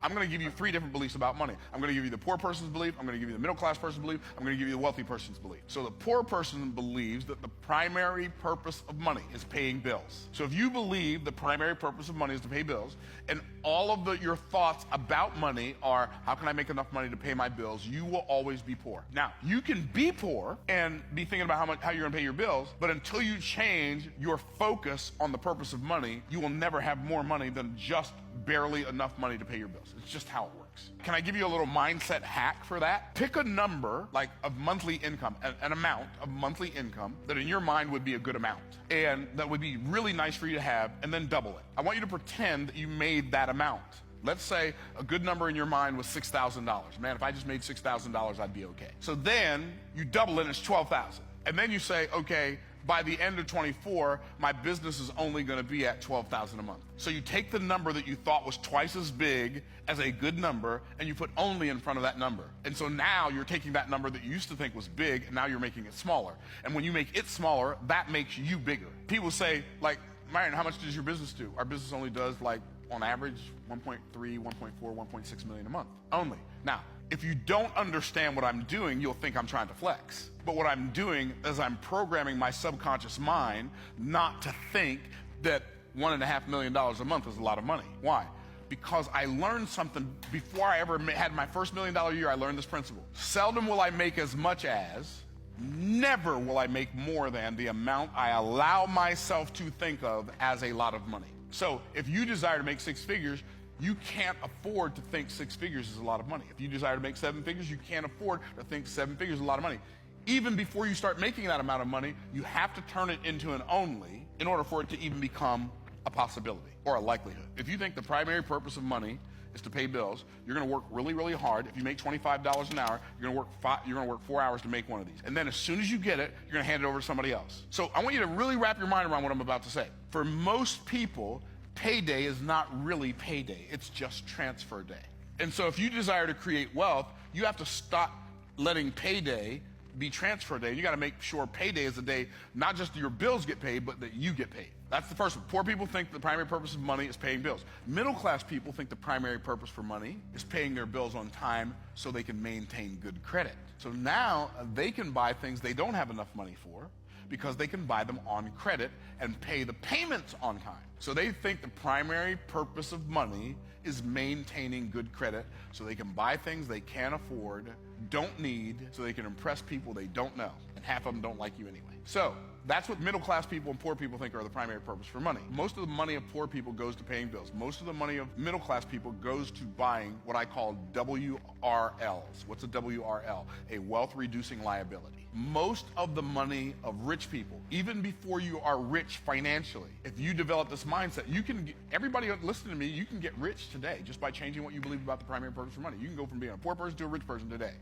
I'm going to give you 3 different beliefs about money. I'm going to give you the poor person's belief, I'm going to give you the middle class person's belief, I'm going to give you the wealthy person's belief. So the poor person believes that the primary purpose of money is paying bills. So if you believe the primary purpose of money is to pay bills, and all of your thoughts about money are, how can I make enough money to pay my bills, you will always be poor. Now, you can be poor and be thinking about how you're going to pay your bills, but until you change your focus on the purpose of money, you will never have more money than just barely enough money to pay your bills. It's just how it works. Can I give you a little mindset hack for that? Pick a number, like of monthly income, an amount of monthly income that in your mind would be a good amount, and that would be really nice for you to have, and then double it. I want you to pretend that you made that amount. Let's say a good number in your mind was $6,000. Man, if I just made $6,000, I'd be okay. So then you double it, and it's $12,000. And then you say, okay, by the end of 24, my business is only going to be at $12,000 a month. So you take the number that you thought was twice as big as a good number, and you put only in front of that number. And so now you're taking that number that you used to think was big, and now you're making it smaller. And when you make it smaller, that makes you bigger. People say, like, Myron, how much does your business do? Our business only does, like, on average, 1.3, 1.4, 1.6 million a month only. Now, if you don't understand what I'm doing, you'll think I'm trying to flex. But what I'm doing is I'm programming my subconscious mind not to think that $1.5 million a month is a lot of money. Why? Because I learned something before I ever had my first $1 million year. I learned this principle. Seldom will I make as much as, never will I make more than the amount I allow myself to think of as a lot of money. So if you desire to make 6 figures, you can't afford to think 6 figures is a lot of money. If you desire to make 7 figures, you can't afford to think 7 figures is a lot of money. Even before you start making that amount of money, you have to turn it into an only in order for it to even become a possibility or a likelihood. If you think the primary purpose of money is to pay bills, you're going to work really, really hard. If you make $25 an hour, you're going to work 4 hours to make one of these. And then as soon as you get it, you're going to hand it over to somebody else. So I want you to really wrap your mind around what I'm about to say. For most people, payday is not really payday. It's just transfer day. And so if you desire to create wealth, you have to stop letting payday be transfer day. You got to make sure payday is the day not just your bills get paid, but that you get paid. That's the first one. Poor people think the primary purpose of money is paying bills. Middle class people think the primary purpose for money is paying their bills on time so they can maintain good credit. So now they can buy things they don't have enough money for because they can buy them on credit and pay the payments on time. So they think the primary purpose of money is maintaining good credit so they can buy things they can't afford, don't need, so they can impress people they don't know. And half of them don't like you anyway. So that's what middle class people and poor people think are the primary purpose for money. Most of the money of poor people goes to paying bills. Most of the money of middle class people goes to buying what I call WRLs. What's a WRL? A wealth reducing liability. Most of the money of rich people, even before you are rich financially, if you develop this mindset, you can get, everybody listening to me, you can get rich today just by changing what you believe about the primary purpose for money. You can go from being a poor person to a rich person today.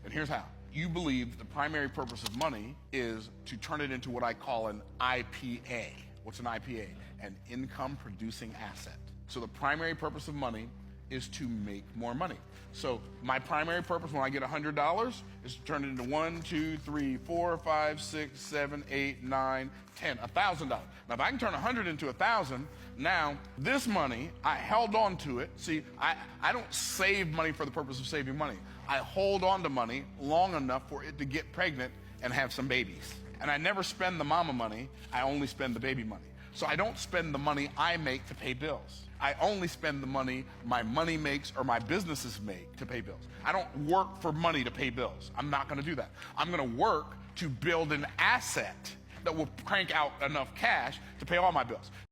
And here's how. You believe the primary purpose of money is to turn it into what I call an IPA. What's an IPA? An income producing asset. So the primary purpose of money is to make more money. So my primary purpose when I get $100 is to turn it into 1, 2, 3, 4, 5, 6, 7, 8, 9, 10, $1,000. Now if I can turn 100 into 1,000, now this money, I held on to it. See, I don't save money for the purpose of saving money. I hold on to money long enough for it to get pregnant and have some babies. And I never spend the mama money, I only spend the baby money. So I don't spend the money I make to pay bills. I only spend the money my money makes or my businesses make to pay bills. I don't work for money to pay bills. I'm not going to do that. I'm going to work to build an asset that will crank out enough cash to pay all my bills.